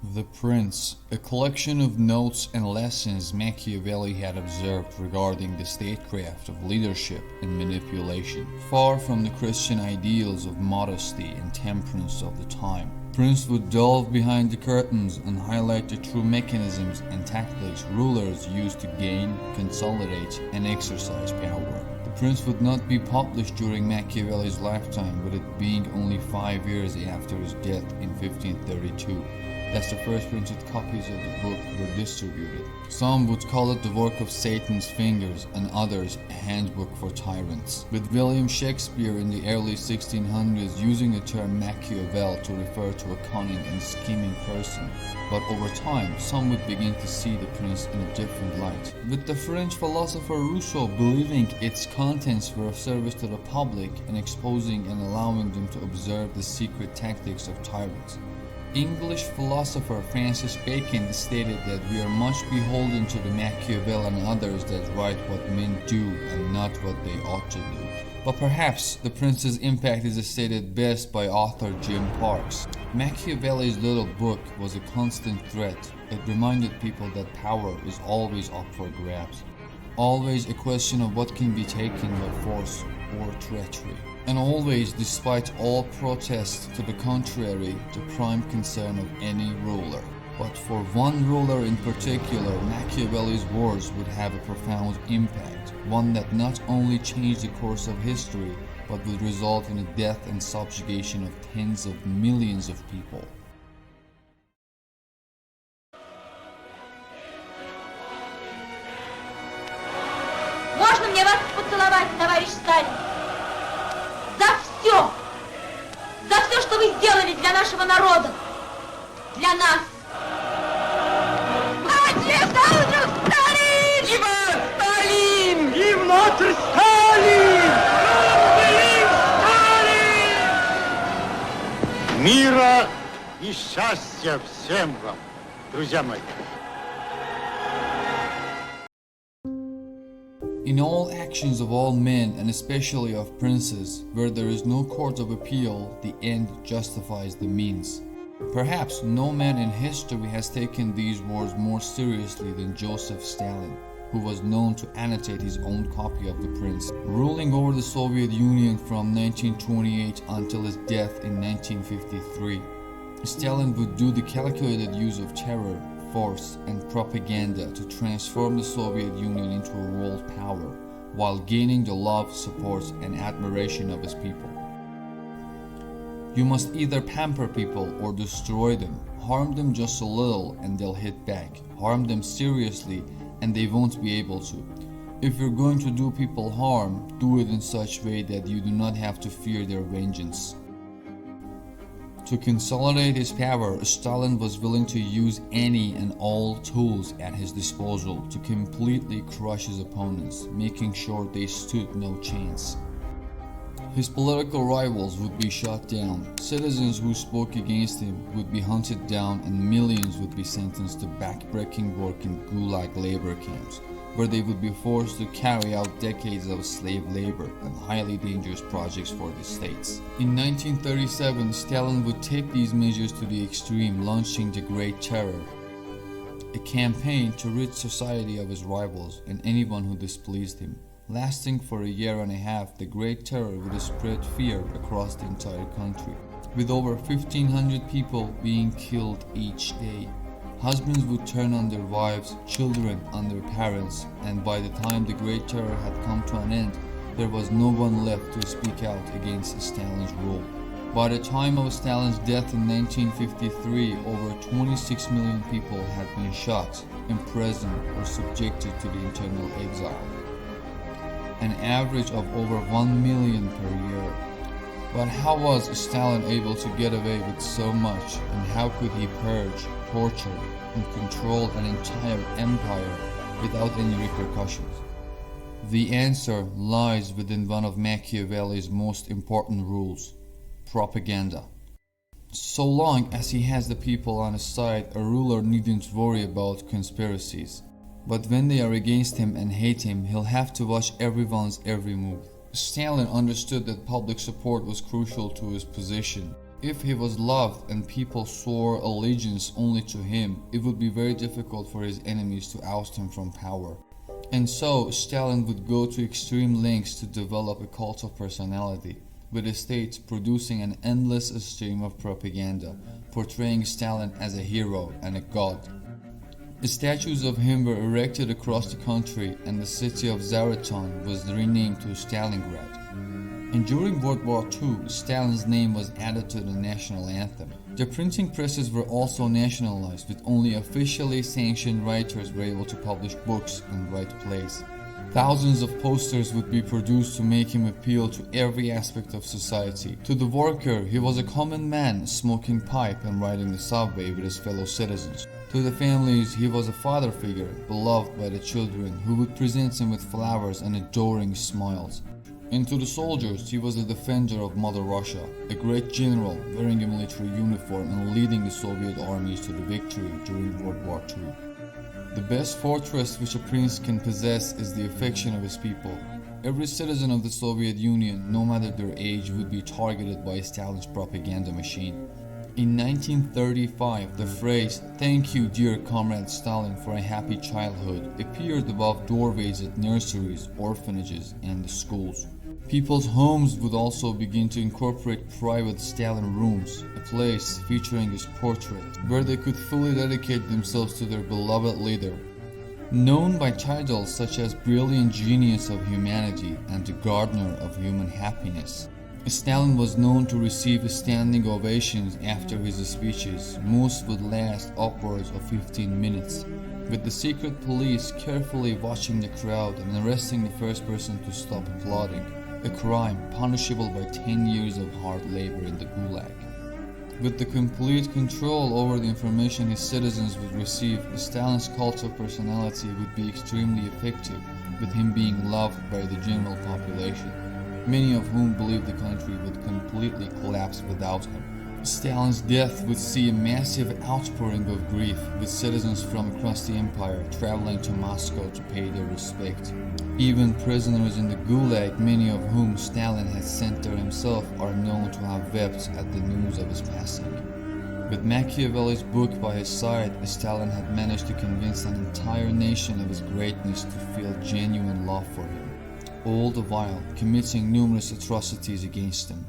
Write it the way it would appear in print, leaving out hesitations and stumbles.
The Prince, a collection of notes and lessons Machiavelli had observed regarding the statecraft of leadership and manipulation. Far from the Christian ideals of modesty and temperance of the time, Prince would delve behind the curtains and highlight the true mechanisms and tactics rulers used to gain, consolidate, and exercise power. The Prince would not be published during Machiavelli's lifetime, with it being only 5 years after his death in 1532. That's the first printed copies of the book were distributed. Some would call it the work of Satan's fingers, and others a handbook for tyrants, with William Shakespeare in the early 1600s using the term Machiavel to refer to a cunning and scheming person. But over time, some would begin to see the Prince in a different light, with the French philosopher Rousseau believing its contents were of service to the public and exposing and allowing them to observe the secret tactics of tyrants. English philosopher Francis Bacon stated that we are much beholden to the Machiavel and others that write what men do and not what they ought to do. But perhaps the Prince's impact is stated best by author Jim Parks. Machiavelli's little book was a constant threat. It reminded people that power is always up for grabs. Always a question of what can be taken by force or treachery. And always, despite all protests to the contrary, the prime concern of any ruler. But for one ruler in particular, Machiavelli's wars would have a profound impact, one that not only changed the course of history, but would result in the death and subjugation of tens of millions of people. Можно мне вас поцеловать, товарищ Сталин? За все! За все, что вы сделали для нашего народа! Для нас! Братья Сталин! Viva Stalin! Vive notre Stalin! Stalin! Мира и счастья всем вам, друзья мои! In all actions of all men, and especially of princes, where there is no court of appeal, the end justifies the means. Perhaps no man in history has taken these words more seriously than Joseph Stalin, who was known to annotate his own copy of The Prince, ruling over the Soviet Union from 1928 until his death in 1953. Stalin would do the calculated use of terror, force, and propaganda to transform the Soviet Union into a world power, while gaining the love, support, and admiration of his people. You must either pamper people or destroy them. Harm them just a little and they'll hit back. Harm them seriously and they won't be able to. If you're going to do people harm, do it in such a way that you do not have to fear their vengeance. To consolidate his power, Stalin was willing to use any and all tools at his disposal to completely crush his opponents, making sure they stood no chance. His political rivals would be shot down, citizens who spoke against him would be hunted down, and millions would be sentenced to backbreaking work in gulag labor camps, where they would be forced to carry out decades of slave labor and highly dangerous projects for the states. In 1937, Stalin would take these measures to the extreme, launching the Great Terror, a campaign to rid society of his rivals and anyone who displeased him. Lasting for a year and a half, the Great Terror would spread fear across the entire country, with over 1,500 people being killed each day. Husbands would turn on their wives, children on their parents, and by the time the Great Terror had come to an end, there was no one left to speak out against Stalin's rule. By the time of Stalin's death in 1953, over 26 million people had been shot, imprisoned, or subjected to the internal exile. An average of over 1 million per year. But how was Stalin able to get away with so much, and how could he purge, torture, and control an entire empire without any repercussions? The answer lies within one of Machiavelli's most important rules: propaganda. So long as he has the people on his side, a ruler needn't worry about conspiracies. But when they are against him and hate him, he'll have to watch everyone's every move. Stalin understood that public support was crucial to his position. If he was loved and people swore allegiance only to him, it would be very difficult for his enemies to oust him from power. And so, Stalin would go to extreme lengths to develop a cult of personality, with the state producing an endless stream of propaganda, portraying Stalin as a hero and a god. Statues of him were erected across the country, and the city of Zaratan was renamed to Stalingrad. And during World War II, Stalin's name was added to the national anthem. The printing presses were also nationalized, with only officially sanctioned writers were able to publish books and write plays. Thousands of posters would be produced to make him appeal to every aspect of society. To the worker, he was a common man, smoking pipe and riding the subway with his fellow citizens. To the families, he was a father figure, beloved by the children, who would present him with flowers and adoring smiles. And to the soldiers, he was a defender of Mother Russia, a great general wearing a military uniform and leading the Soviet armies to the victory during World War II. The best fortress which a prince can possess is the affection of his people. Every citizen of the Soviet Union, no matter their age, would be targeted by Stalin's propaganda machine. In 1935, the phrase, "Thank you, dear comrade Stalin, for a happy childhood," appeared above doorways at nurseries, orphanages, and the schools. People's homes would also begin to incorporate private Stalin rooms, a place featuring his portrait, where they could fully dedicate themselves to their beloved leader. Known by titles such as Brilliant Genius of Humanity and the Gardener of Human Happiness, Stalin was known to receive standing ovations after his speeches. Most would last upwards of 15 minutes, with the secret police carefully watching the crowd and arresting the first person to stop applauding, a crime punishable by 10 years of hard labor in the Gulag. With the complete control over the information his citizens would receive, Stalin's cult of personality would be extremely effective, with him being loved by the general population, many of whom believed the country would completely collapse without him. Stalin's death would see a massive outpouring of grief, with citizens from across the empire traveling to Moscow to pay their respect. Even prisoners in the Gulag, many of whom Stalin had sent there himself, are known to have wept at the news of his passing. With Machiavelli's book by his side, Stalin had managed to convince an entire nation of his greatness to feel genuine love for him, all the while committing numerous atrocities against him.